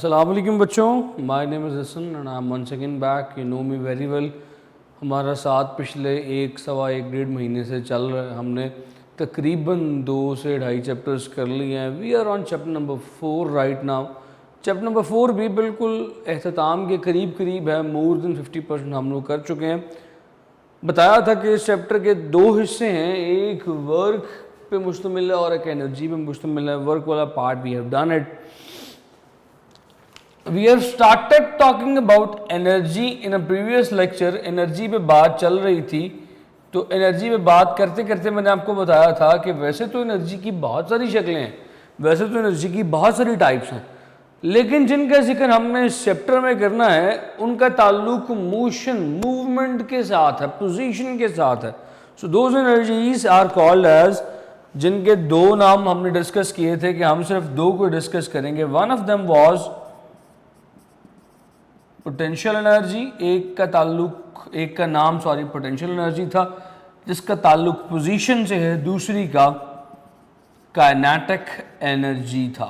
अस्सलाम वालेकुम बच्चों, my name is Hasan and I am once again back. You know me very well. हमारा साथ पिछले सवा एक डेढ़ महीने से चल रहा है। हमने तकरीबन 2 से 2.5 चैप्टर्स कर लिए हैं। We are on chapter number 4 right now. Chapter number 4 भी बिल्कुल अख्ताम के करीब है। मोर देन 50% हम लोग कर चुके हैं। बताया था कि इस चैप्टर के 2 हिस्से हैं, एक वर्क पे मुश्तमिल है और एक एनर्जी पे मुश्तमिल है। वर्क वाला part we have done it. We have started talking about energy in a previous lecture। Energy पे बात चल रही थी, तो एनर्जी पे बात करते करते मैंने आपको बताया था कि वैसे तो एनर्जी की बहुत सारी शक्लें हैं, वैसे तो एनर्जी की बहुत सारी टाइप्स हैं, लेकिन जिनका जिक्र हमने इस चैप्टर में करना है उनका ताल्लुक मोशन मूवमेंट के साथ है, पोजीशन के साथ है। So those energies are called as, जिनके 2 नाम हमने डिस्कस किए थे कि हम सिर्फ 2 को डिस्कस करेंगे। One of them was potential energy, एक का नाम पोटेंशियल एनर्जी था जिसका ताल्लुक पोजीशन से है, दूसरी का काइनेटिक एनर्जी था।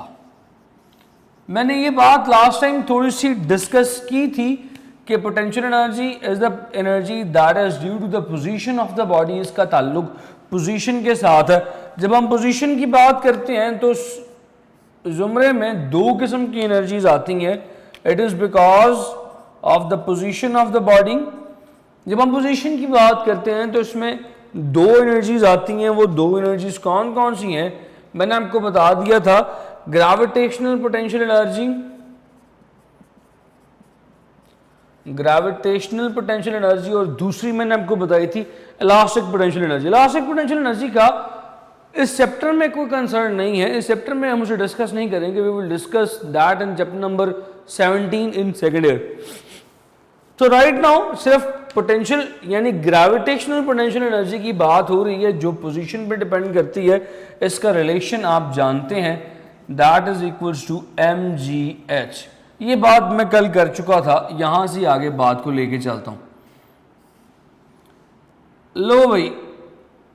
मैंने ये बात लास्ट टाइम थोड़ी सी डिस्कस की थी कि potential energy is the energy that is due to the position of the body. इसका ताल्लुक पोजीशन के साथ है। जब हम पोजीशन की बात करते हैं तो जुमरे में 2 किस्म की एनर्जीज आती हैं। It is because of the position of the body. जब हम पोजीशन की बात करते हैं तो इसमें 2 एनर्जीज आती हैं। वो 2 एनर्जीज कौन कौन सी हैं मैंने आपको बता दिया था। Gravitational potential energy, gravitational potential energy, और दूसरी मैंने आपको बताई थी elastic potential energy. Elastic potential energy का इस चैप्टर में कोई कंसर्न नहीं है। इस चैप्टर में हम उसे डिस्कस नहीं करेंगे। We will discuss that in chapter number 17 in second year. तो राइट नाउ सिर्फ पोटेंशियल यानी ग्रेविटेशनल पोटेंशियल एनर्जी की बात हो रही है जो पोजीशन पे डिपेंड करती है। इसका रिलेशन आप जानते हैं, that is equals to mgh। ये बात मैं कल कर चुका था, यहां से आगे बात को लेके चलता हूं। लो भाई,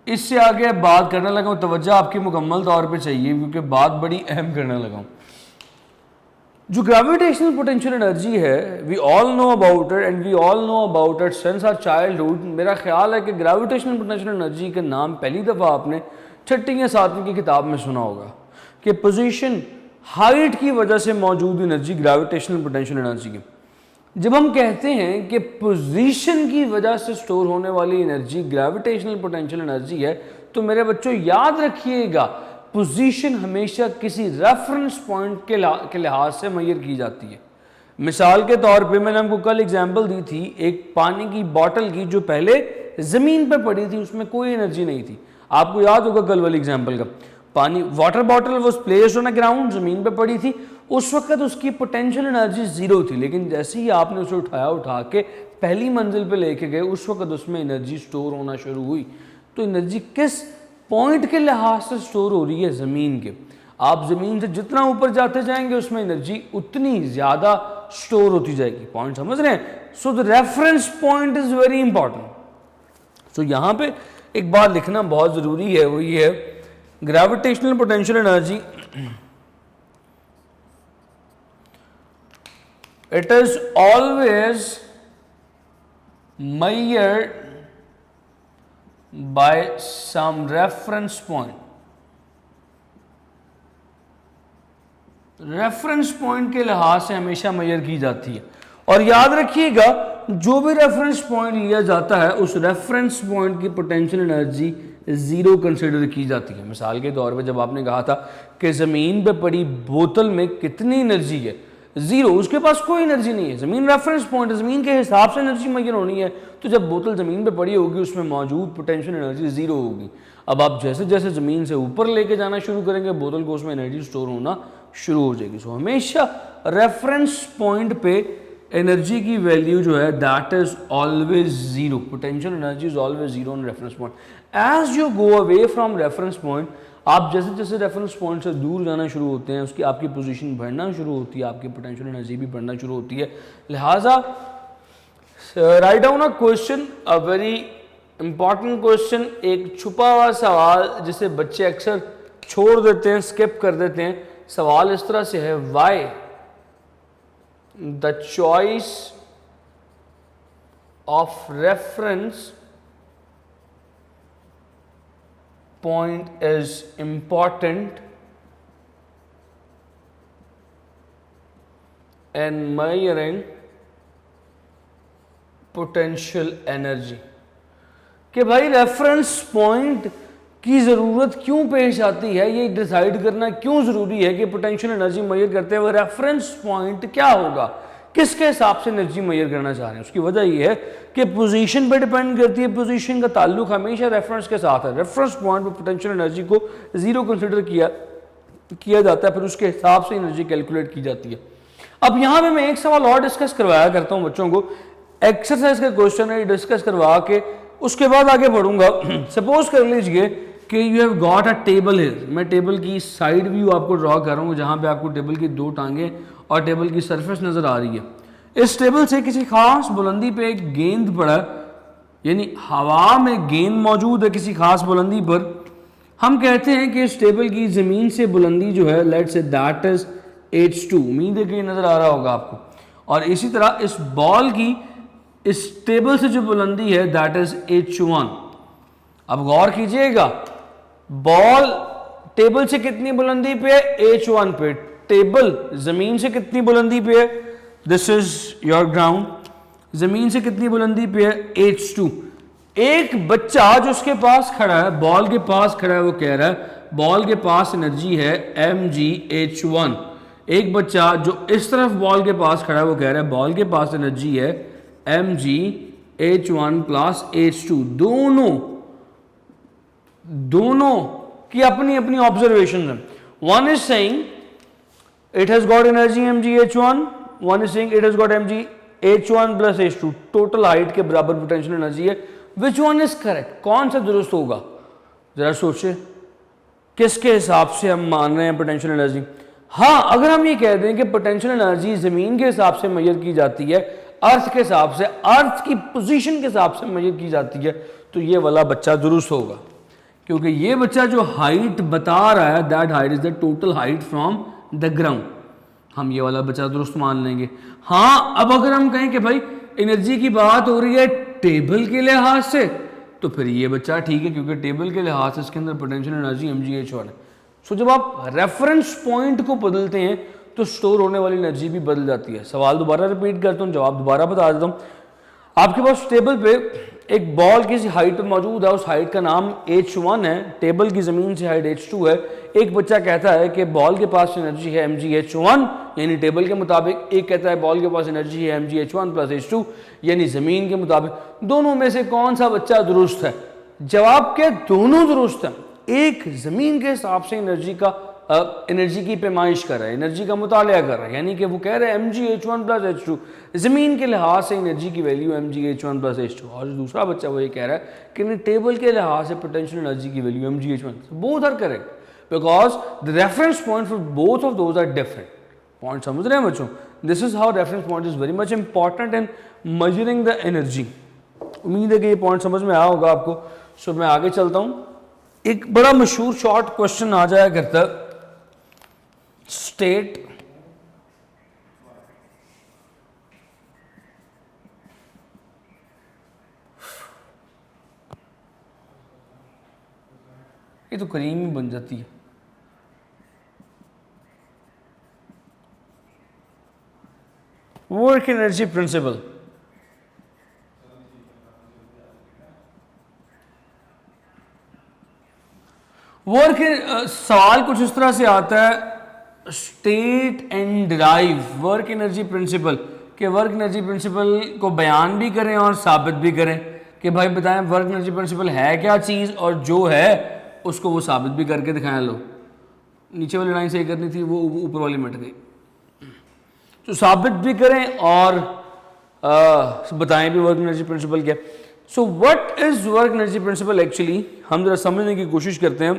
इससे आगे बात करने लगा हूं, तवज्जो आपकी मुकम्मल तौर पे चाहिए क्योंकि बात बड़ी अहम करने लगा हूं। जो ग्रेविटेशनल पोटेंशियल एनर्जी है, we all know about it and we all know about it since our childhood. मेरा ख्याल है कि ग्रेविटेशनल पोटेंशियल एनर्जी का नाम पहली दफ़ा आपने 6वीं या 7वीं की किताब में सुना होगा कि पोजीशन हाइट की वजह से मौजूद एनर्जी ग्रेविटेशनल पोटेंशियल एनर्जी की। जब हम कहते हैं कि पोजीशन की वजह से स्टोर होने वाली एनर्जी ग्रेविटेशनल पोटेंशियल एनर्जी है, तो मेरे बच्चों याद रखिएगा पोजीशन हमेशा किसी रेफरेंस पॉइंट के लिहाज से मेजर की जाती है। मिसाल के तौर पे मैंने आपको कल एग्जांपल दी थी एक पानी की बोतल की जो पहले ज़मीन पे पड़ी थी, उसमें कोई एनर्जी नहीं थी। आपको याद होगा कल वाली एग्जांपल का। पानी water bottle was placed on a ground, ज़मीन पे पड़ी थी। उस वक्त उसकी पोटेंशियल एनर्जी 0 थी, लेकिन जैसे ही आपने उसे उठा के पहली मंजिल पे लेके गए, उस वक्त उसमें एनर्जी स्टोर होना शुरू हुई। तो एनर्जी किस पॉइंट के लिहाज से स्टोर हो रही है? ज़मीन के। आप ज़मीन से जितना ऊपर जाते जाएंगे उसमें एनर्जी उतनी ज़्यादा स्टोर होती जाएगी। पॉइंट समझ रहे हैं? So the reference point is very important. So यहाँ पे एक बात लिखना बहुत ज़रूरी है, वो ये है gravitational potential energy it is always measured by some reference point। Reference point के लिहाज से हमेशा मेजर की जाती है। और याद रखिएगा जो भी रेफरेंस पॉइंट लिया जाता है उस रेफरेंस पॉइंट की पोटेंशियल एनर्जी 0 कंसिडर की जाती है। मिसाल के तौर पे जब आपने कहा था कि ज़मीन पे पड़ी बोतल में कितनी एनर्जी है, 0, उसके पास कोई एनर्जी नहीं है। ज़मीन रेफरेंस पॉइंट है, ज़मीन के हिसाब से एनर्जी मेजर होनी है। तो जब बोतल ज़मीन पे पड़ी होगी उसमें मौजूद पोटेंशियल एनर्जी 0 होगी। अब आप जैसे जैसे ज़मीन से ऊपर लेके जाना शुरू करेंगे बोतल को, उसमें एनर्जी स्टोर होना शुरू हो जाएगी। सो हमेशा रेफरेंस पॉइंट पे एनर्जी की वैल्यू जो है that is always 0। Potential energy is always 0 on reference point. As you go away from reference point, आप जैसे जैसे रेफरेंस पॉइंट से दूर जाना शुरू होते हैं उसकी आपकी पोजीशन बढ़ना शुरू होती है, आपकी पोटेंशियल एनर्जी भी बढ़ना शुरू होती है। लिहाजा write down a question, a very important question, एक छुपा हुआ सवाल जिसे बच्चे अक्सर छोड़ देते हैं, स्किप कर देते हैं। सवाल इस तरह से है, why the choice of reference point is important in measuring potential energy। कि भाई रेफरेंस पॉइंट की ज़रूरत क्यों पेश आती है, ये डिसाइड करना क्यों ज़रूरी है कि पोटेंशियल एनर्जी मेजर करते हुए रेफरेंस पॉइंट क्या होगा, किसके हिसाब से एनर्जी मेजर करना चाह रहे हैं। उसकी वजह यह है कि पोजीशन पे डिपेंड करती है, पोजीशन का ताल्लुक हमेशा रेफरेंस के साथ है। रेफरेंस पॉइंट पे पोटेंशियल एनर्जी को जीरो कंसिडर किया जाता है, फिर उसके हिसाब से एनर्जी कैलकुलेट की जाती है। अब यहाँ पे मैं एक सवाल और डिस्कस करवाया करता हूँ बच्चों को, एक्सरसाइज का क्वेश्चन है, डिस्कस करवा के उसके बाद आगे बढ़ूंगा। सपोज कर लीजिए कि you have got a table है, मैं टेबल की साइड व्यू आपको ड्रॉ कर रहा हूँ जहाँ पे आपको टेबल की दो टांगे और टेबल की सरफेस नजर आ रही है। इस टेबल से किसी खास बुलंदी पे एक गेंद पड़ा, यानी हवा में गेंद मौजूद है किसी खास बुलंदी पर। हम कहते हैं कि इस टेबल की जमीन से बुलंदी जो है, let's say that is h2, उम्मीद है कि नजर आ रहा होगा आपको। और इसी तरह इस बॉल की इस टेबल से जो बुलंदी है दैट इज h1। अब गौर कीजिएगा, बॉल टेबल से कितनी बुलंदी पे है, h1 पे। टेबल जमीन से कितनी बुलंदी पे है, दिस इज योर ग्राउंड, जमीन से कितनी बुलंदी पे है, h2। एक बच्चा जो उसके पास खड़ा है, बॉल के पास खड़ा है, वो कह रहा है बॉल के पास एनर्जी है mgh1। एक बच्चा जो इस तरफ बॉल के पास खड़ा है वो कह रहा है बॉल के पास एनर्जी है mgh1 प्लस h2। दोनों की अपनी अपनी ऑब्जर्वेशन है। One is saying it has got energy mgh1, one is saying it has got mgh1 plus h2, total height के बराबर पोटेंशियल एनर्जी है। विच वन इज करेक्ट, कौन सा दुरुस्त होगा, जरा सोचे किसके हिसाब से हम मान रहे हैं पोटेंशियल एनर्जी। हाँ, अगर हम ये कह दें कि पोटेंशियल एनर्जी जमीन के हिसाब से मेजर की जाती है, अर्थ के हिसाब से, अर्थ की पोजीशन के हिसाब से मेजर की जाती है, तो ये वाला बच्चा दुरुस्त होगा, क्योंकि ये बच्चा जो हाइट बता रहा है that height is the total height from the ground, हम ये वाला बच्चा दुरुस्त मान लेंगे। हाँ, अब अगर हम कहें कि भाई एनर्जी की बात हो रही है टेबल के लिहाज से, तो फिर ये बच्चा ठीक है, क्योंकि टेबल के लिहाज से इसके अंदर पोटेंशियल एनर्जी mgh1 है। सो जब आप रेफरेंस पॉइंट को बदलते हैं तो स्टोर होने वाली एनर्जी भी बदल जाती है। सवाल दोबारा रिपीट करता हूँ, जवाब दोबारा बता देता हूँ। आपके पास टेबल पे एक बॉल किसी हाइट पर मौजूद है, उस हाइट का नाम h1 है, टेबल की जमीन से हाइट h2 है। एक बच्चा कहता है कि बॉल के पास एनर्जी है mgh1 यानी टेबल के मुताबिक, एक कहता है बॉल के पास एनर्जी है mgh1 प्लस h2 यानी जमीन के मुताबिक। दोनों में से कौन सा बच्चा दुरुस्त है? जवाब के दोनों दुरुस्त है। एक जमीन के हिसाब से एनर्जी की पैमाइश कर रहा है, एनर्जी का मुतालिया कर रहा है, यानी कि वो कह रहे हैं mgh1 प्लस h2, जमीन के लिहाज से एनर्जी की वैल्यू mgh1 प्लस h2। और दूसरा बच्चा वो ये कह रहा है कि टेबल के लिहाज से पोटेंशियल एनर्जी की value mgh1। Both are correct because the reference point for both of those are different. Point समझ रहे हैं बच्चों? This is how reference point is very much important in measuring the energy. उम्मीद है कि ये point समझ में आया होगा आपको। सो मैं आगे चलता हूँ। एक बड़ा मशहूर शॉर्ट क्वेश्चन आ जाया करता, स्टेट ये तो करीम ही बन जाती है। Work energy principal. वर्क सवाल कुछ इस तरह से आता है, state and derive work energy principal, कि वर्क एनर्जी प्रिंसिपल को बयान भी करें और साबित भी करें कि भाई बताएं वर्क एनर्जी प्रिंसिपल है क्या चीज़, और जो है उसको वो साबित भी करके दिखाएं। लो, नीचे वाली लाइन सही करनी थी, वो ऊपर वाली मिट गई। तो साबित भी करें और बताएं भी वर्क एनर्जी प्रिंसिपल क्या। So what is work energy principle actually, हम जरा समझने की कोशिश करते हैं।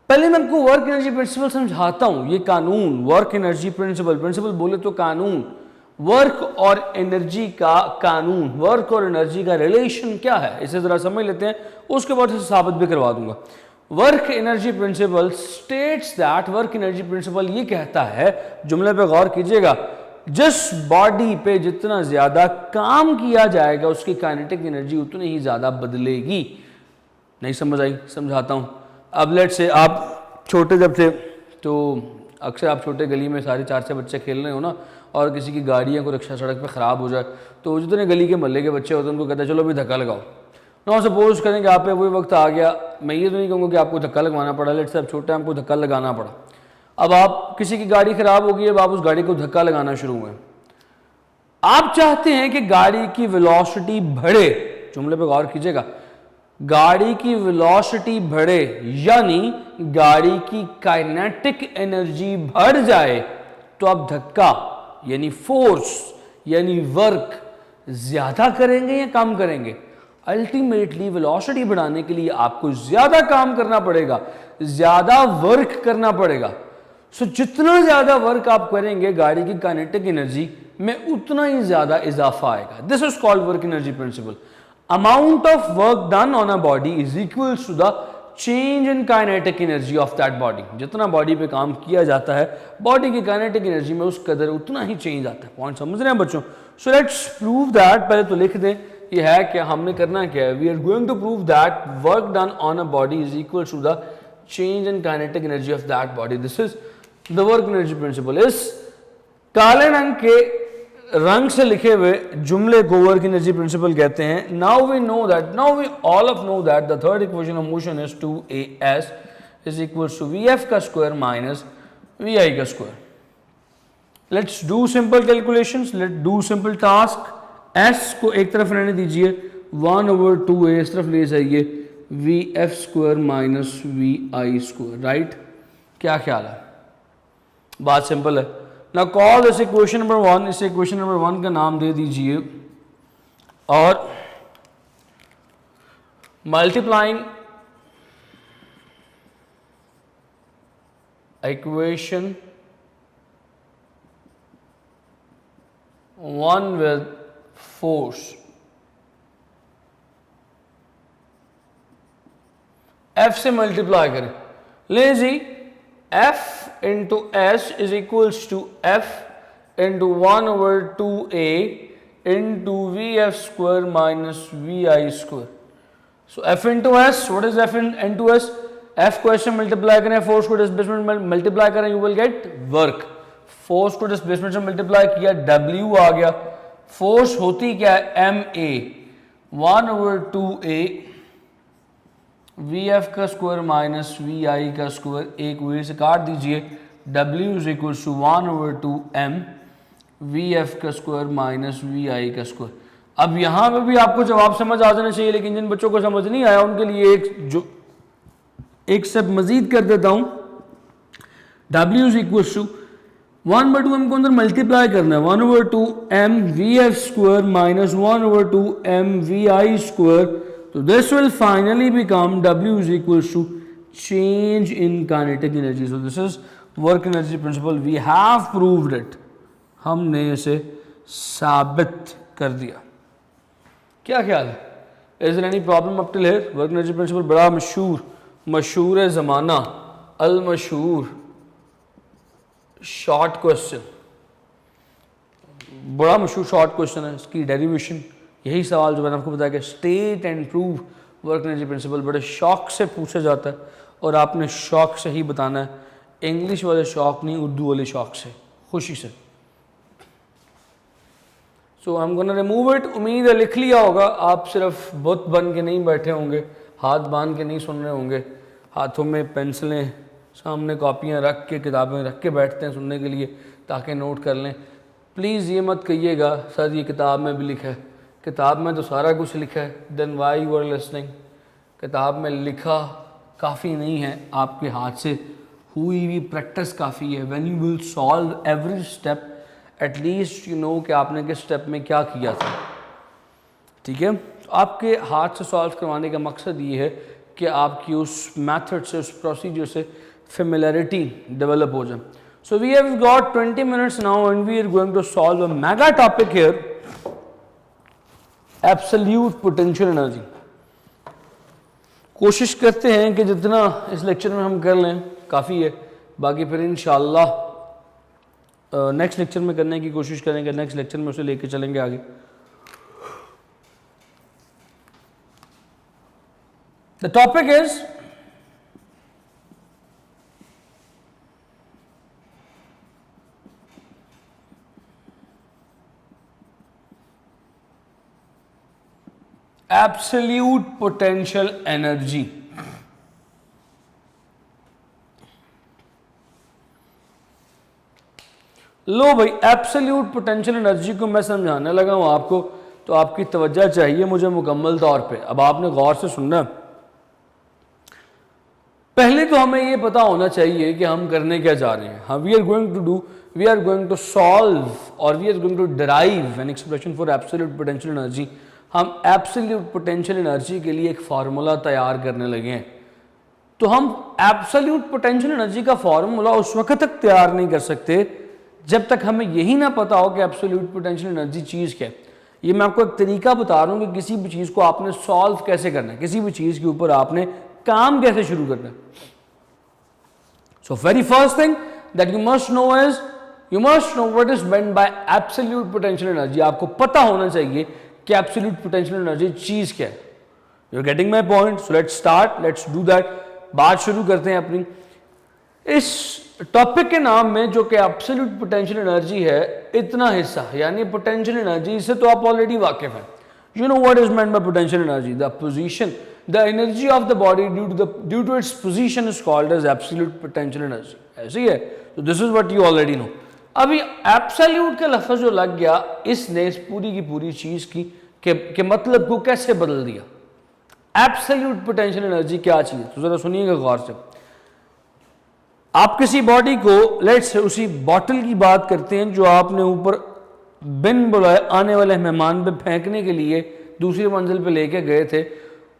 पहले मैं आपको वर्क एनर्जी प्रिंसिपल समझाता हूं। ये कानून, वर्क एनर्जी प्रिंसिपल, प्रिंसिपल बोले तो कानून, वर्क और एनर्जी का कानून, वर्क और एनर्जी का रिलेशन क्या है, इसे जरा समझ लेते हैं, उसके बाद इसे साबित भी करवा दूंगा। Work energy principal states that, work energy principal ये कहता है, जुमले पे गौर कीजिएगा, जिस बॉडी पे जितना ज्यादा काम किया जाएगा उसकी काइनेटिक एनर्जी उतनी ही ज्यादा बदलेगी। नहीं समझ आई? समझाता हूं। अब लेट से आप छोटे जब थे तो अक्सर आप छोटे गली में सारे 4-6 बच्चे खेल रहे हो ना, और किसी की गाड़ियाँ को रिक्शा सड़क पे ख़राब हो जाए तो जितने गली के मोहल्ले के बच्चे होते हैं उनको कहते हैं चलो अभी धक्का लगाओ। ना सपोज करें कि आप पे वही वक्त आ गया, मैं ये तो नहीं कहूँगा कि आपको धक्का लगवाना पड़ा, लेट से आप छोटे हैं आपको धक्का लगाना पड़ा। अब आप किसी की गाड़ी ख़राब होगी, अब आप उस गाड़ी को धक्का लगाना शुरू हुए। आप चाहते हैं कि गाड़ी की वेलोसिटी बढ़े, जुमले पे गौर कीजिएगा, गाड़ी की वेलोसिटी बढ़े यानी गाड़ी की काइनेटिक एनर्जी बढ़ जाए, तो आप धक्का यानी फोर्स यानी वर्क ज्यादा करेंगे या कम करेंगे? अल्टीमेटली वेलोसिटी बढ़ाने के लिए आपको ज्यादा काम करना पड़ेगा, ज्यादा वर्क करना पड़ेगा। सो जितना ज्यादा वर्क आप करेंगे गाड़ी की काइनेटिक एनर्जी में उतना ही ज्यादा इजाफा आएगा। This is called work energy principal. Amount of work done on a body is equals to the change in kinetic energy of that body। जितना बॉडी पे काम किया जाता है बॉडी की काइनेटिक एनर्जी में उस कदर उतना ही चेंज आता है। पॉइंट समझ रहे हैं बच्चों? So let's prove that. पहले तो लिख दें ये है क्या, हमने करना क्या है। We are going to prove that work done on a body is equal to the change in kinetic energy of that body. This is the work energy principle. इस काले रंग के रंग से लिखे हुए जुमले को वर्क एनर्जी प्रिंसिपल कहते हैं। Now we know that, now we all of know that the third equation of motion is 2as is equals to vf का स्क्वायर माइनस vi का square. Let's do simple calculations, let's do simple task. s को एक तरफ रहने दीजिए, 1/2a इस तरफ ले जाइए, vf square minus vi square. Right? क्या ख्याल है? बात सिंपल है। Now call this equation number 1, इस equation number 1 का नाम दे दीजिए और multiplying equation 1 with force, F से मल्टीप्लाई करें। ले जी, F into S is equals to F into 1/2a into Vf square minus Vi square। So F into S, what is F into S? F को S से multiply करें, force को displacement में multiply करें, you will get work. Force को displacement से multiply किया, W आ गया। फोर्स होती क्या है? ma, 1/2a Vf का स्क्वायर माइनस Vi का स्क्वायर, एक वे से काट दीजिए, W is equal to 1/2m Vf का स्क्वायर माइनस Vi का स्क्वायर। अब यहाँ पे भी आपको जवाब समझ आ जाना चाहिए, लेकिन जिन बच्चों को समझ नहीं आया उनके लिए एक स्टेप मजीद कर देता हूँ। W is equal to 1/2m को अंदर मल्टीप्लाई करना है, 1/2m Vf square minus 1/2m Vi square. So this will finally become W is equals to change in kinetic energy. So this is work energy principle. We have proved it. हमने इसे साबित कर दिया। क्या ख्याल है? Is there any problem up till here? Work energy principle बड़ा मशहूर है ज़माना, अल मशहूर शॉर्ट क्वेश्चन, बड़ा मशहूर शॉर्ट क्वेश्चन है। इसकी डेरिवेशन यही सवाल जो मैंने आपको बताया कि state and prove work energy principal बड़े शौक से पूछा जाता है और आपने शौक से ही बताना है, इंग्लिश वाले शौक नहीं, उर्दू वाले शौक से, खुशी से। So I am gonna remove it. उम्मीद है लिख लिया होगा, आप सिर्फ बुत बन के नहीं बैठे होंगे, हाथ बांध के नहीं सुन रहे होंगे, हाथों में पेंसिलें, सामने कॉपियाँ रख के, किताबें रख के बैठते हैं सुनने के लिए ताकि नोट कर लें। प्लीज़ ये मत कहिएगा सर ये किताब में भी लिखा है, किताब में तो सारा कुछ लिखा है, then why you are listening. किताब में लिखा काफ़ी नहीं है, आपके हाथ से हुई हुई प्रैक्टिस काफ़ी है। When you will solve every step at least you know कि आपने किस स्टेप में क्या किया था। ठीक है, तो आपके हाथ से सॉल्व करवाने का मकसद ये है कि आपकी उस मेथड से, उस प्रोसीजर से फेमिलियरिटी डेवलप हो जाए। So we have got 20 minutes now and we are going to solve a mega topic here, absolute potential energy. कोशिश करते हैं कि जितना इस लेक्चर में हम कर लें काफ़ी है, बाकी फिर इंशाअल्लाह नेक्स्ट लेक्चर में करने की कोशिश करेंगे, नेक्स्ट लेक्चर में उसे लेके चलेंगे आगे। The topic is absolute potential energy. लो भाई, एब्सोल्यूट पोटेंशियल एनर्जी को मैं समझाने लगा हूं आपको, तो आपकी तवज्जो चाहिए मुझे मुकम्मल तौर पे। अब आपने गौर से सुनना। पहले तो हमें ये पता होना चाहिए कि हम करने क्या जा रहे हैं। हाँ, we are going to solve और we are going to derive an expression for absolute potential energy. हम एब्सोल्यूट पोटेंशियल एनर्जी के लिए एक फार्मूला तैयार करने लगे हैं। तो हम एब्सोल्यूट पोटेंशियल एनर्जी का फार्मूला उस वक्त तक तैयार नहीं कर सकते जब तक हमें यही ना पता हो कि एब्सोल्यूट पोटेंशियल एनर्जी चीज़ क्या है। ये मैं आपको एक तरीका बता रहा हूँ कि किसी भी चीज़ को आपने सॉल्व कैसे करना है, किसी भी चीज़ के ऊपर आपने काम कैसे शुरू करना है। So very first thing that you must know what is meant bye absolute potential energy. आपको पता होना चाहिए कि एब्सोल्यूट पोटेंशियल एनर्जी चीज़ क्या है। You are getting my point? So let's start, let's do that. बात शुरू करते हैं अपनी। इस टॉपिक के नाम में जो कि एब्सोल्यूट पोटेंशियल एनर्जी है, इतना हिस्सा यानी पोटेंशियल एनर्जी, इससे तो आप ऑलरेडी वाकिफ हैं। You know what is meant by potential energy? The position, the energy of the body due to its position is called as absolute potential energy. ऐसे ही है, तो this is what you already know. अभी absolute का लफ्ज जो लग गया, इसने इस पूरी की पूरी चीज के मतलब को कैसे बदल दिया। एब्सोल्यूट पोटेंशियल एनर्जी क्या चीज, तो जरा सुनिएगा गौर से। आप किसी बॉडी को, लेट्स से उसी बॉटल की बात करते हैं जो आपने ऊपर बिन बुलाए आने वाले मेहमान पे फेंकने के लिए दूसरी मंजिल पे लेके गए थे।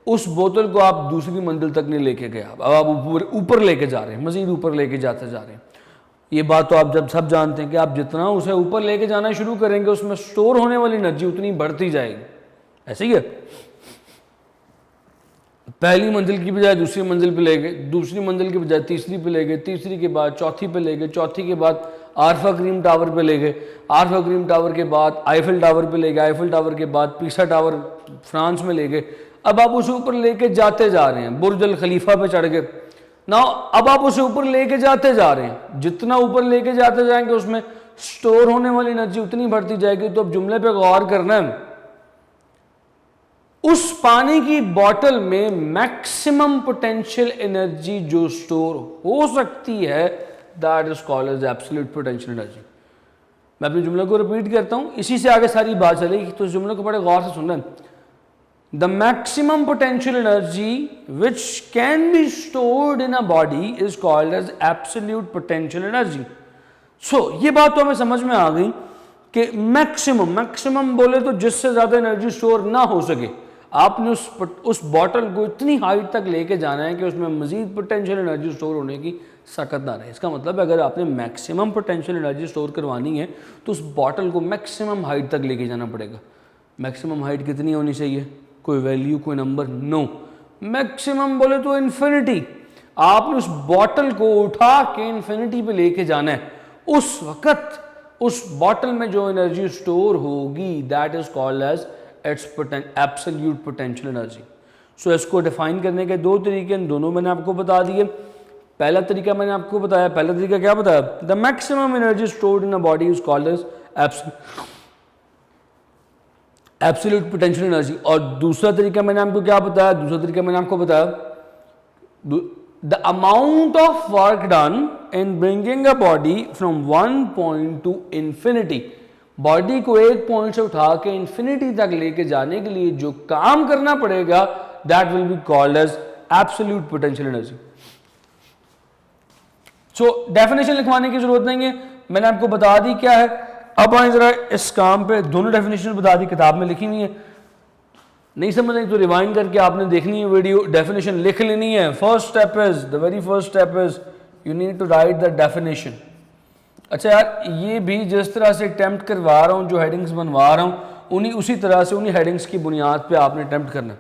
उस बोतल को आप दूसरी मंजिल तक नहीं लेके गए, अब आप ऊपर लेके जा रहे हैं, मजीद ऊपर लेके जाते जा रहे हैं। ये बात तो आप जब सब जानते हैं कि आप जितना उसे ऊपर लेके जाना शुरू करेंगे, उसमें स्टोर होने वाली एनर्जी उतनी बढ़ती जाएगी। ऐसे ही है, पहली मंजिल की बजाय दूसरी मंजिल पे ले गए, दूसरी मंजिल की बजाय तीसरी पे ले गए, तीसरी के बाद चौथी पे ले गए, चौथी के बाद आर्फा क्रीम टावर पे ले गए, आर्फा क्रीम टावर के बाद आईफिल टावर पे ले गए, आईफिल टावर के बाद पीसा टावर फ्रांस में ले गए। अब आप उसे ऊपर लेके जाते जा रहे हैं, बुर्ज अल खलीफा पे चढ़ गए ना। अब आप उसे ऊपर लेके जाते जा रहे हैं, जितना ऊपर लेके जाते जाएंगे उसमें स्टोर होने वाली एनर्जी उतनी बढ़ती जाएगी। तो अब जुमले पे गौर करना है, उस पानी की बोतल में मैक्सिमम पोटेंशियल एनर्जी जो स्टोर हो सकती है, that is called as absolute potential energy. मैं अपने जुमले को रिपीट करता हूं, इसी से आगे सारी बात चलेगी, तो इस जुमले को बड़े गौर से सुनना। The maximum potential energy which can be stored in a body is called as absolute potential energy. So ये बात तो हमें समझ में आ गई कि मैक्सिमम बोले तो जिससे ज्यादा एनर्जी स्टोर ना हो सके, आपने उस बॉटल को इतनी हाइट तक लेके जाना है कि उसमें मजीद पोटेंशियल एनर्जी स्टोर होने की ताकत ना रहे। इसका मतलब अगर आपने मैक्सिमम पोटेंशियल एनर्जी स्टोर करवानी है तो उस बॉटल को मैक्सिमम हाइट तक लेके जाना पड़ेगा। मैक्सिमम हाइट कितनी होनी चाहिए? कोई वैल्यू, कोई नंबर? नो, मैक्सिमम बोले तो इन्फिनिटी। आपने उस बॉटल को उठा के इन्फिनिटी पे लेके जाना है। उस वक्त उस बॉटल में जो एनर्जी स्टोर होगी, that is called as its absolute potential energy. So इसको डिफाइन करने के दो तरीके, इन दोनों मैंने आपको बता दिए। पहला तरीका मैंने आपको बताया, पहला तरीका क्या बताया? The maximum energy stored in a body is called as absolute potential energy. और दूसरा तरीका मैंने आपको क्या बताया? दूसरा तरीका मैंने आपको बताया the amount of work done in bringing a body from one point two infinity. Body को एक पॉइंट से उठा के इंफिनिटी तक लेके जाने के लिए जो काम करना पड़ेगा, that will be called as absolute potential energy. So definition लिखवाने की जरूरत नहीं है, मैंने आपको बता दी क्या है। अब आए जरा इस काम पे, दोनों डेफिनेशन बता दी, किताब में लिखी हुई है। नहीं समझ आई तो रिवाइंड करके आपने देखनी है वीडियो, डेफिनेशन लिख लेनी है। First step is, the very first step is you need to write the definition. अच्छा यार, ये भी जिस तरह से अटेम्प्ट करवा रहा हूँ, जो हेडिंग्स बनवा रहा हूँ, उसी तरह से उन्हीं हेडिंग्स की बुनियाद पे आपने अटेम्प्ट करना है।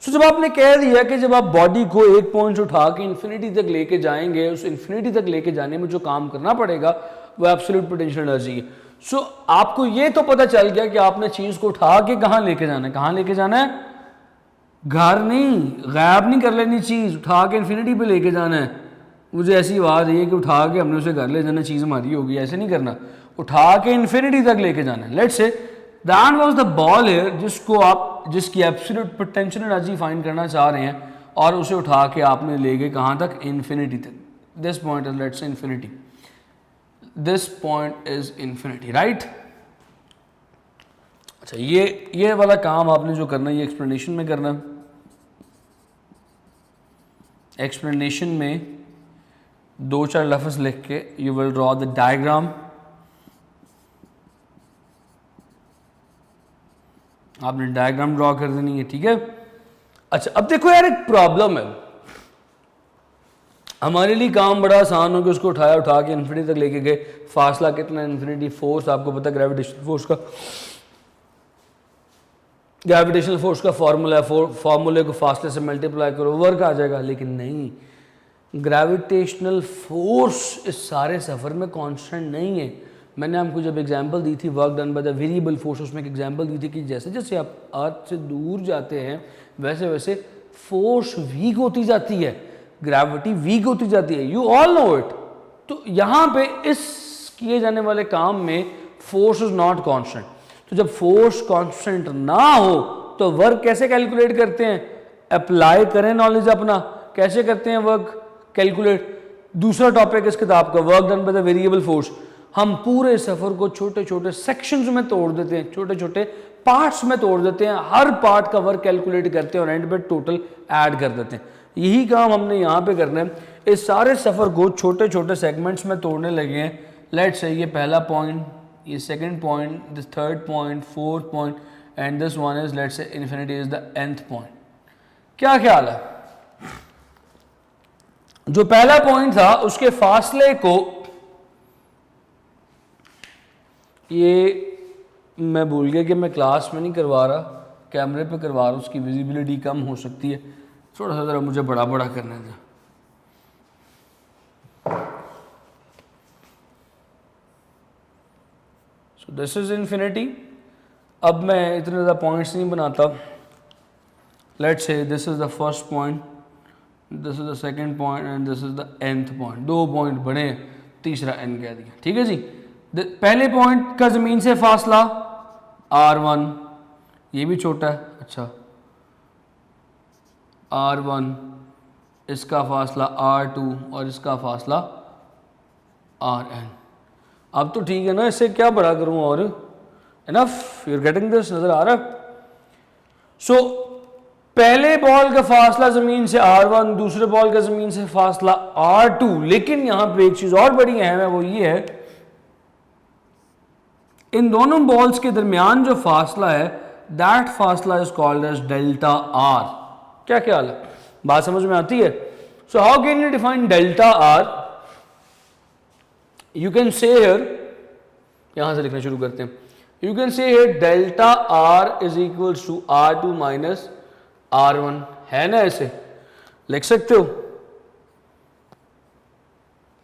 सो जब आपने कह दिया कि जब आप बॉडी को एक पॉइंट से उठा के इन्फिनिटी तक लेके जाएंगे, उस इन्फिनिटी तक लेके जाने में जो काम करना पड़ेगा, वो एब्सोल्यूट पोटेंशियल एनर्जी है। सो आपको ये तो पता चल गया कि आपने चीज को उठा के कहाँ लेके जाना है, कहाँ लेके जाना है, घर नहीं, गायब नहीं कर लेनी चीज, उठा के इन्फिनिटी पे लेके जाना है। मुझे ऐसी बात है कि उठा के हमने उसे घर ले जाना, चीज हमारी होगी, ऐसे नहीं करना, उठा के इन्फिनिटी तक लेके जाना है। Let's say that was the ball here, जिसको आप जिसकी एब्सोल्यूट पोटेंशियल एनर्जी फाइंड करना चाह रहे हैं और उसे उठा के आपने ले गए कहाँ तक, इन्फिनिटी तक। This point is let's say infinity, this point is infinity, right. अच्छा ये वाला काम आपने जो करना है ये एक्सप्लेनेशन में करना है। एक्सप्लेनेशन में 2-4 लफ्ज़ लिख के you will draw the diagram. आपने डायग्राम ड्रॉ कर देनी है, ठीक है। अच्छा अब देखो यार, एक प्रॉब्लम है, हमारे लिए काम बड़ा आसान हो कि उसको उठा के इन्फिनिटी तक लेके गए। फासला कितना है, इन्फिनिटी। फोर्स आपको पता है, ग्रेविटेशनल फोर्स का फॉर्मूला है, फॉर्मूले को फासले से मल्टीप्लाई करो, वर्क आ जाएगा। लेकिन नहीं, ग्रेविटेशनल फोर्स इस सारे सफ़र में कांस्टेंट नहीं है। मैंने आपको जब एग्जांपल दी थी work done by the variable force, उसमें एक एग्जांपल दी थी कि जैसे जैसे आप अर्थ से दूर जाते हैं वैसे वैसे फोर्स वीक होती जाती है, ग्रेविटी वीक होती जाती है, यू ऑल नो इट। तो यहाँ पे इस किए जाने वाले काम में फोर्स इज नॉट कांस्टेंट। तो जब फोर्स कांस्टेंट ना हो तो वर्क कैसे कैलकुलेट करते हैं, अप्लाई करें नॉलेज अपना, कैसे करते हैं वर्क कैलकुलेट। दूसरा टॉपिक इस किताब का work done by the variable force. हम पूरे सफर को छोटे छोटे सेक्शंस में तोड़ देते हैं, छोटे छोटे पार्ट्स में तोड़ देते हैं, हर पार्ट का वर्क कैलकुलेट करते हैं और एंड पे टोटल ऐड कर देते हैं। यही काम हमने यहाँ पे करना है। इस सारे सफर को छोटे छोटे सेगमेंट्स में तोड़ने लगे हैं। लेट्स से ये पहला पॉइंट, ये second point, this third point, fourth point and this one is let's say infinity is the nth point. क्या ख्याल है, जो पहला पॉइंट था उसके फासले को, ये मैं भूल गया कि मैं क्लास में नहीं करवा रहा, कैमरे पे करवा रहा हूँ, उसकी विजिबिलिटी कम हो सकती है, थोड़ा सा ज़रा मुझे बड़ा बड़ा करने दें। So this is infinity. अब मैं इतने ज़्यादा पॉइंट्स नहीं बनाता। Let's say this is the first point, this is the second point and this is the nth point. 2 point बने, तीसरा n कह दिया, ठीक है जी। पहले पॉइंट का ज़मीन से फासला r1, ये भी छोटा है, अच्छा r1, इसका फासला r2 और इसका फासला rn। अब तो ठीक है ना, इससे क्या बड़ा करूं और enough, you are getting this, नजर आ रहा है। सो पहले बॉल का फासला जमीन से r1, दूसरे बॉल का जमीन से फासला r2। लेकिन यहां पे एक चीज और बड़ी अहम है, वो ये है इन दोनों बॉल्स के दरमियान जो फासला है दैट फासला is called as delta R. क्या ख्याल है, बात समझ में आती है। So how can you define delta R, you can say here, यहां से लिखना शुरू करते हैं। You can say here delta R is equals to r2 minus r1, है ना, ऐसे लिख सकते हो,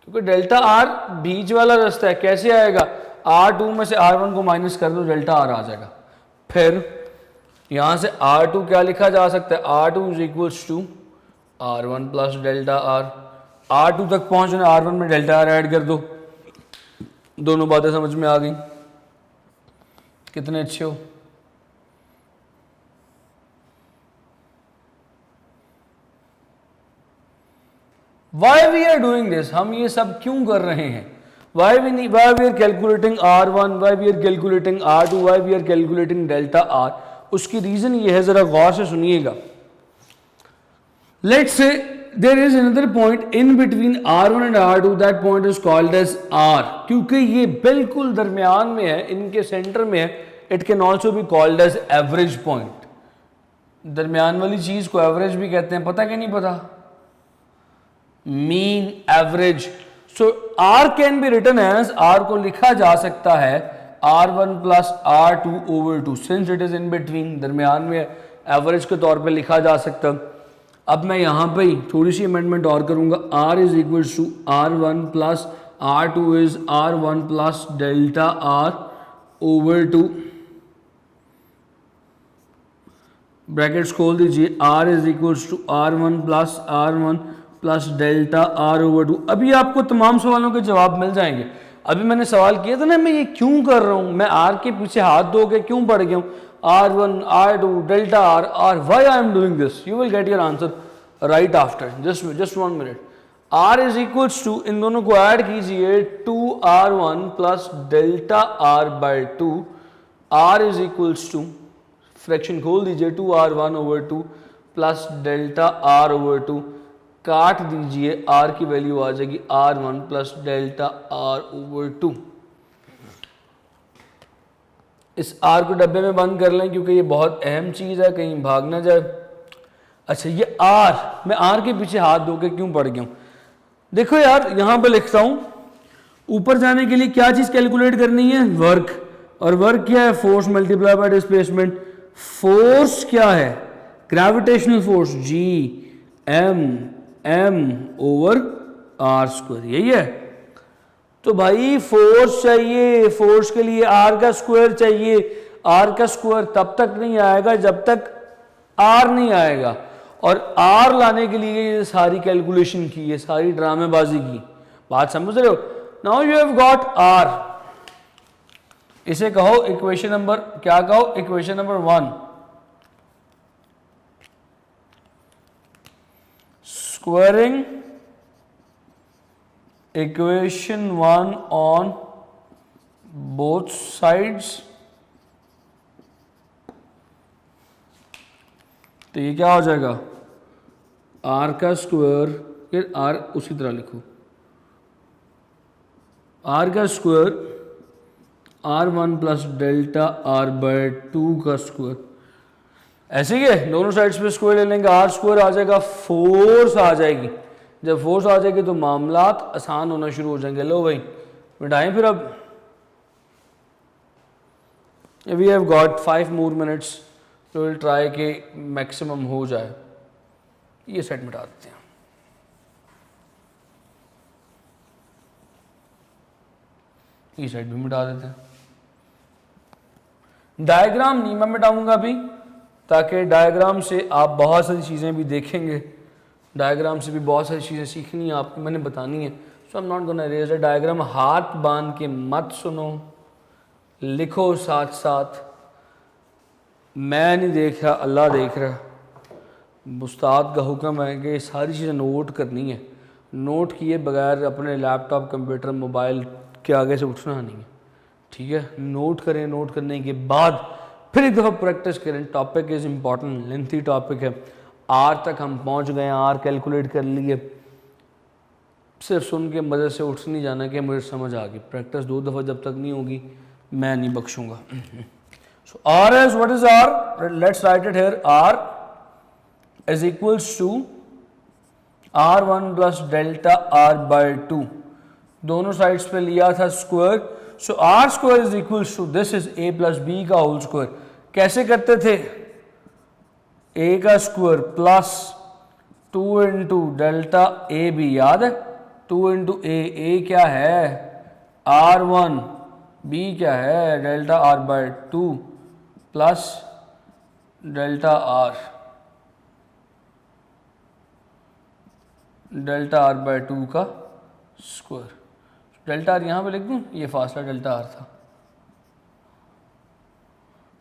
क्योंकि डेल्टा आर बीच वाला रास्ता है। कैसे आएगा, r2 में से r1 को माइनस कर दो, डेल्टा r आ जाएगा। फिर यहां से r2 क्या लिखा जा सकता है, r2 is equals to r1 plus delta r। r2 तक पहुंचने r1 में डेल्टा r ऐड कर दो, दोनों बातें समझ में आ गई। कितने अच्छे हो। Why we are doing this, हम ये सब क्यों कर रहे हैं। Why we are calculating R1, why we are calculating R2, why we are calculating delta R, उसकी रीजन ये है, जरा गौर से सुनिएगा। Let's say there is another point in between R1 and R2, that point is called as R, क्योंकि ये बिल्कुल दरमियान में है, इनके सेंटर में है। It can also be called as average point, दरमियान वाली चीज को एवरेज भी कहते हैं, पता क्या नहीं पता, mean average. So R can be written as, R को लिखा जा सकता है R1 plus R2 over 2, since it is in between, दरमियान में, एवरेज के तौर पे लिखा जा सकता। अब मैं यहां पे ही थोड़ी सी अमेंडमेंट और करूंगा, R is equal to R1 plus R2 is R1 plus delta R over 2, brackets खोल दीजिए, R is equals to R1 plus delta R over 2। अभी आपको तमाम सवालों के जवाब मिल जाएंगे। अभी मैंने सवाल किया था ना, मैं ये क्यों कर रहा हूँ, मैं R के पीछे हाथ धो के क्यों पड़ गया हूँ, R1 R2 delta R, why I am doing this, you will get your answer right after, just 1 minute. R is equals to, इन दोनों को ऐड कीजिए, 2R1 plus delta R by 2, R is equals to, fraction खोल दीजिए, 2R1 over 2 plus delta R over 2, काट दीजिए, R की value आ जाएगी R1 plus delta R over 2। इस R को डब्बे में बंद कर लें क्योंकि ये बहुत अहम चीज़ है, कहीं भाग ना जाए। अच्छा ये R, मैं R के पीछे हाथ धो के क्यों पड़ गया हूँ, देखो यार यहाँ पे लिखता हूँ, ऊपर जाने के लिए क्या चीज़ कैलकुलेट करनी है, वर्क, और वर्क क्या है, force multiply by displacement. Force क्या है, gravitational force, G M over R square, यही है। तो भाई फोर्स चाहिए, फोर्स के लिए आर का स्क्वायर चाहिए, आर का स्क्वायर तब तक नहीं आएगा जब तक आर नहीं आएगा, और आर लाने के लिए ये सारी कैलकुलेशन की, ये सारी ड्रामेबाजी की, बात समझ रहे हो। Now you have got R, इसे कहो इक्वेशन नंबर, क्या कहो, equation number 1। Squaring equation 1 on both sides, तो ये क्या हो जाएगा, आर का स्क्वायर, फिर आर उसी तरह लिखो, आर का square R1 plus delta R by 2 का स्क्वायर, ऐसे ही है, दोनों साइड्स पे स्क्वायर ले लेंगे, आर स्क्वायर आ जाएगा, फोर्स आ जाएगी, जब फोर्स आ जाएगी तो मामलात आसान होना शुरू हो जाएंगे। लो भाई मिटाएं फिर, अब we have got 5 more minutes, तो विल ट्राई के मैक्सिमम हो जाए। ये सेट मिटा देते हैं, ये साइड भी मिटा देते हैं। डायग्राम नहीं मैं मिटाऊंगा अभी, ताकि डायग्राम से आप बहुत सारी चीज़ें भी देखेंगे, डायग्राम से भी बहुत सारी चीज़ें सीखनी है आपको, मैंने बतानी है। So I am not gonna erase a diagram, हाथ बांध के मत सुनो, लिखो साथ साथ, मैं नहीं देख रहा, अल्लाह देख रहा है। उस्ताद का हुक्म है कि सारी चीज़ें नोट करनी है, नोट किए बगैर अपने लैपटॉप कंप्यूटर मोबाइल के आगे से उठना नहीं है, ठीक है। नोट करें, नोट करने के बाद फिर एक दफ़ा प्रैक्टिस करें। Topic is important, lengthy topic है, आर तक हम पहुंच गए, आर कैलकुलेट कर लिए, सिर्फ सुन के मज़े से उठ नहीं जाना कि मुझे समझ आ गई। प्रैक्टिस 2 दफ़ा जब तक नहीं होगी मैं नहीं बख्शूंगा। So R is, what is R, let's write it here, R is equals to R1 plus delta R by 2, दोनों साइड्स पे लिया था square, so R square is equals to, this is a plus b का whole square. कैसे करते थे, a का square plus 2 into delta a b, याद है, 2 इंटू ए क्या है R1, बी क्या है delta R by 2 plus delta R, delta R by 2 का स्क्वायर। डेल्टा आर यहाँ पे लिख दूँ, ये फासला डेल्टा आर था।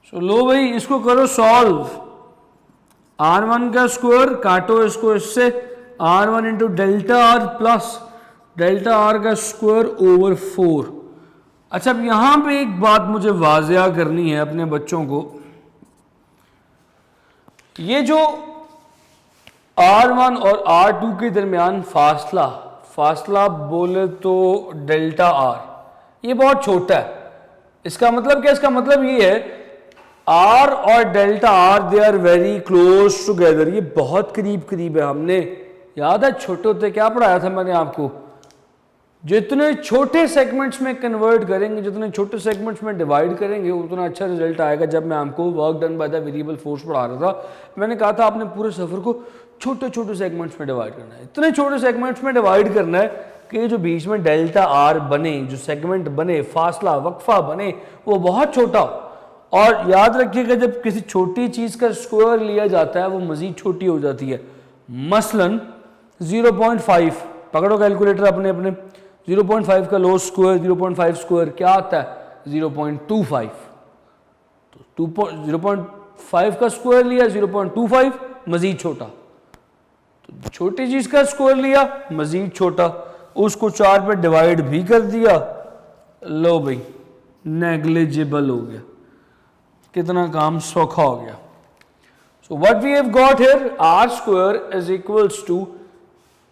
सो लो भाई इसको करो सॉल्व, R1 का स्क्वायर काटो इसको इससे, R1 into delta R plus delta R का स्क्वायर ओवर 4। अच्छा अब यहाँ पे एक बात मुझे वाज़िया करनी है अपने बच्चों को, ये जो R1 और R2 के दरमियान फासला बोले तो डेल्टा आर, ये बहुत छोटा है। इसका मतलब क्या, इसका मतलब ये है आर और delta R they are very close together, ये बहुत करीब करीब है। हमने याद है छोटे होते क्या पढ़ाया था मैंने आपको, जितने छोटे सेगमेंट्स में कन्वर्ट करेंगे, जितने छोटे सेगमेंट्स में डिवाइड करेंगे, उतना अच्छा रिजल्ट आएगा। जब मैं आपको work done by the variable force पढ़ा रहा था, मैंने कहा था आपने पूरे सफर को छोटे छोटे सेगमेंट्स में डिवाइड करना है, इतने छोटे सेगमेंट्स में डिवाइड करना है कि जो बीच में डेल्टा आर बने, जो सेगमेंट बने, फासला वक्फा बने, वो बहुत छोटा हो। और याद रखिएगा जब किसी छोटी चीज़ का स्क्वायर लिया जाता है वो मज़ीद छोटी हो जाती है। मसलन 0.5 पकड़ो कैलकुलेटर अपने अपने, 0.5 का लो स्क्वायर 0.5 स्क्वायर क्या आता है 0.25। तो 0.5 का स्क्वायर लिया 0.25 मज़ीद छोटा, तो छोटी चीज़ का स्क्वायर लिया मज़ीद छोटा, उसको 4 पे डिवाइड भी कर दिया, लो भाई नेग्लिजिबल हो गया, कितना काम सौखा हो गया। So what we have got here R square is equals to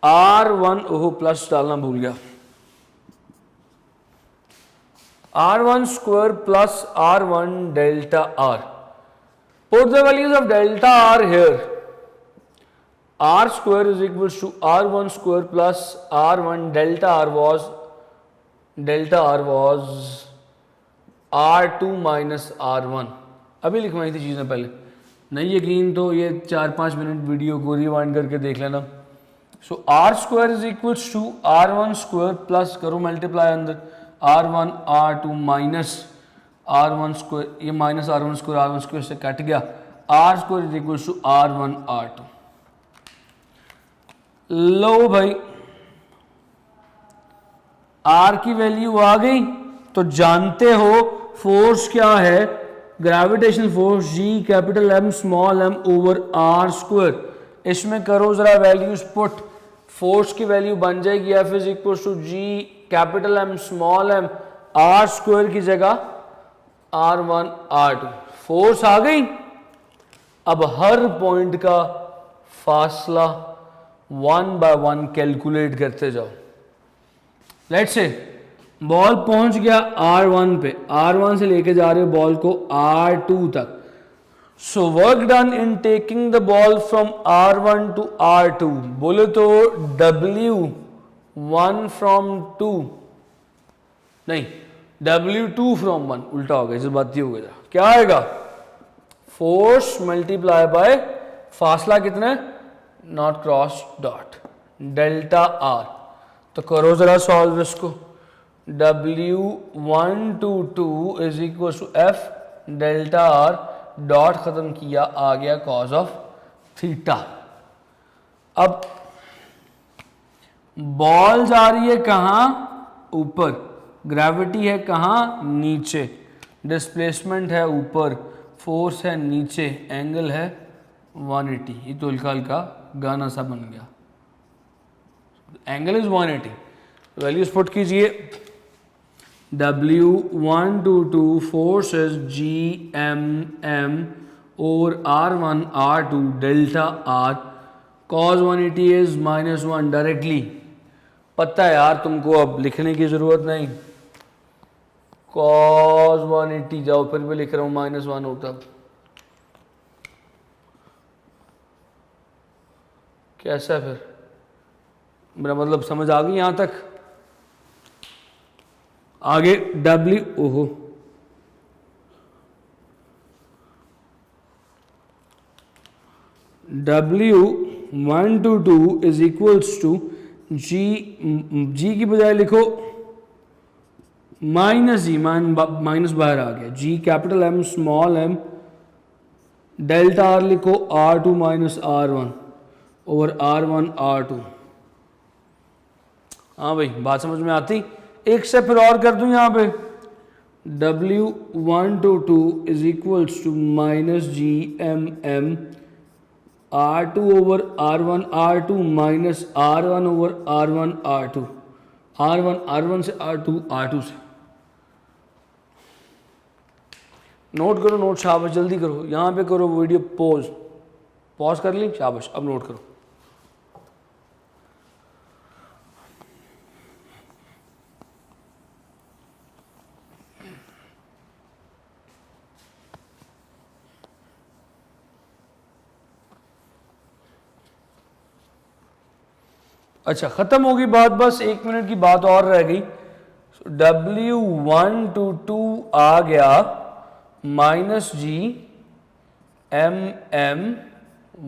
R1, oh plus डालना भूल गया, R1 square plus R1 delta R. Put the values of delta R here. R square is equals to R1 square plus R1 delta R was R2 minus R1. अभी लिखवाई थी चीज़ें पहले, नहीं यकीन तो ये 4-5 मिनट वीडियो को रिवाइंड करके देख लेना। So R square is equals to R1 square plus करो मल्टीप्लाई अंदर R1 R2 minus R1 square, ये minus R1 square R1 square से कट गया, R square is equals to R1 R2। लो भाई R की वैल्यू आ गई, तो जानते हो फोर्स क्या है, gravitational force G capital M small m over R square. इसमें करो जरा वैल्यूज पुट, फोर्स की वैल्यू बन जाएगी F is equal to G capital M small m R square की जगह R1 R2। फोर्स आ गई, अब हर पॉइंट का फासला 1 बाय 1 कैलकुलेट करते जाओ। लेट्स से बॉल पहुंच गया R1 पे, R1 से लेके जा रहे हो बॉल को R2 तक। So work done in taking the ball from R1 to R2, बोले तो W1 फ्रॉम 2 नहीं W2 फ्रॉम 1, उल्टा हो गया, इस बात ही हो गया, क्या आएगा फोर्स मल्टीप्लाई बाय फासला कितना है not cross dot delta R। तो करो जरा सॉल्व इसको, W1 to 2 is equal to F delta R, dot खत्म किया आ गया कॉज ऑफ थीटा। अब बॉल जा रही है कहां ऊपर, ग्रेविटी है कहां नीचे, डिस्प्लेसमेंट है ऊपर, फोर्स है नीचे, एंगल है 180। ये तो हल्का हल्का गाना सा बन गया, एंगल इज 180। वैल्यूज पुट कीजिए, W1 to 2 force is GMM और R1 R2 delta R, cos 180 is -1 directly, पता है यार तुमको, अब लिखने की जरूरत नहीं, cos 180 जाओ, फिर भी लिख रहा हूं -1 होता, कैसा है फिर, मेरा मतलब समझ आ गई यहां तक। आगे W1 to 2 is equals to G की बजाय लिखो माइनस G, माइनस बाहर आ गया, G capital M small m delta R लिखो R2 minus R1 over R1 R2। हाँ भाई बात समझ में आती, एक से फिर और कर दूं यहां पे, W1 to 2 is equals to minus GMM R2 over R1 R2 minus R1 over R1 R2, R1 R1 से R2 R2 से। नोट करो, नोट, शाबाश, जल्दी करो, यहां पे करो वीडियो पॉज कर ली, शाबाश, अब नोट करो। अच्छा खत्म होगी बात, बस 1 मिनट की बात और रह गई। W1 to 2 आ गया minus GMM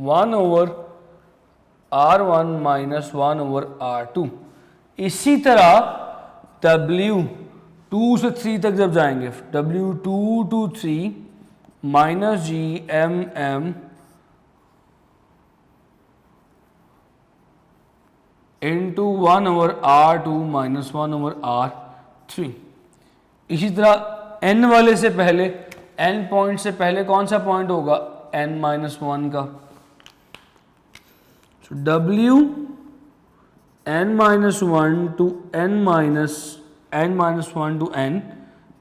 1 over R1 minus 1 over R2। इसी तरह W2 से 3 तक जब जाएंगे, W2 to 3 minus G M M into 1/R2 minus 1/R3। इसी तरह n वाले से पहले, n पॉइंट से पहले कौन सा पॉइंट होगा, n-1 का। So W n-1 to n-1 to n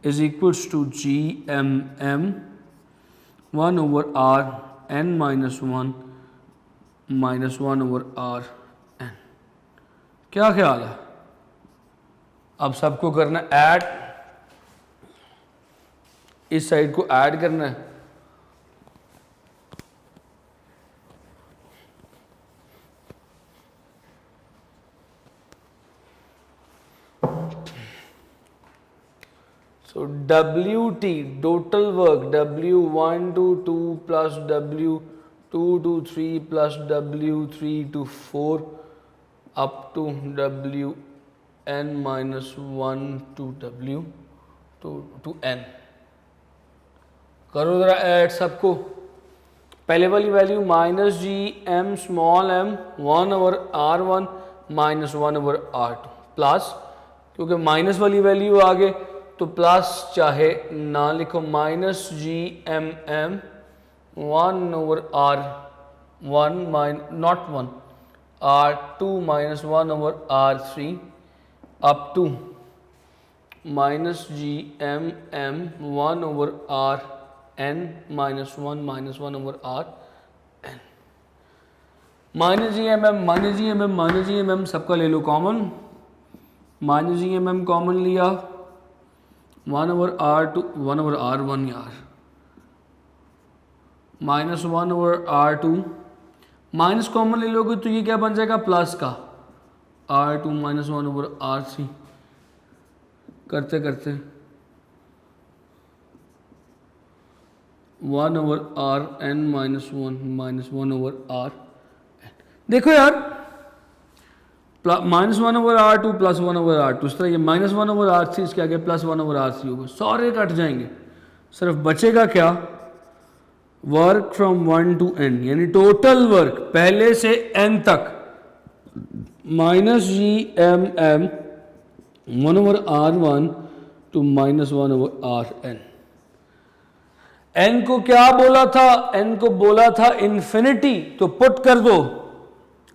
is equals to GMM 1/R n-1 minus 1/R n। क्या ख्याल है? अब सबको करना ऐड, इस साइड को ऐड करना है। So WT total work W1 to 2 plus W2 to 3 plus W3 to 4 up to Wn minus 1 to W to n। करो जरा ऐड सबको। पहले वाली value minus G M small m 1/R1 minus 1/R2 plus, क्योंकि minus वाली value आगे तो plus चाहे ना लिखो, minus G M M 1/R1 not 1 R2 minus 1/R3 up to minus G M m 1/Rn minus 1 minus 1/Rn। Minus G M m minus G M m minus G M m सबका ले लो common, minus G M m common लिया, 1/R2 1/R1 यार, minus 1/R2 minus common ले लोगे तो ये क्या बन जाएगा, प्लस का R2 माइनस 1/R3। करते करते 1/Rn माइनस 1 माइनस 1/Rn। देखो यार, माइनस 1/R2 प्लस 1/R2, इस तरह ये माइनस 1/R3 इसके आगे प्लस 1/R3 होगा, सारे कट जाएंगे, सिर्फ बचेगा क्या, वर्क फ्रॉम 1 to n, यानी टोटल वर्क पहले से n तक minus G M M 1/R1 to minus 1/Rn। n को क्या बोला था, n को बोला था इन्फिनिटी, तो पुट कर दो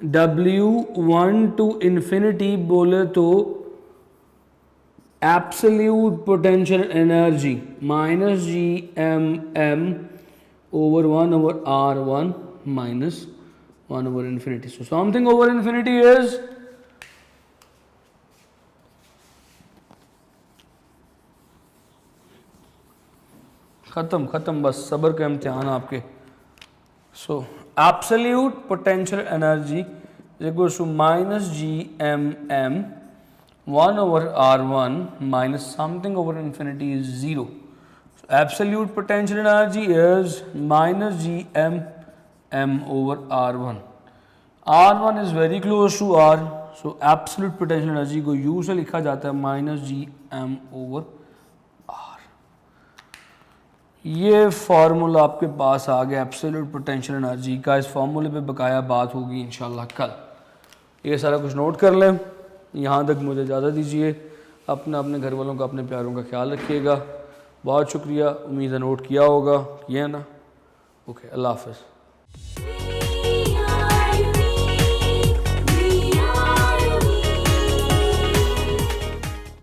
W1 to infinity बोले तो absolute potential energy minus G M M over 1/R1 minus 1/infinity। So something over infinity is खत्म बस, सब्र का इम्तिहान आपके। सो absolute potential energy is equals to minus GMM 1/R1 minus something over infinity is 0. So absolute potential energy is minus GMM over R1. R1 is very close to R, so absolute potential energy को U से लिखा जाता है minus GM over ये formula आपके पास आ गया absolute potential energy का। इस फार्मूले पे बकाया बात होगी इंशाल्लाह कल। ये सारा कुछ नोट कर लें। यहाँ तक मुझे इजाज़त दीजिए। अपने घर वालों का, अपने प्यारों का ख्याल रखिएगा। बहुत शुक्रिया, उम्मीद है नोट किया होगा, किया ना। ओके, अल्लाह हाफ़िज़।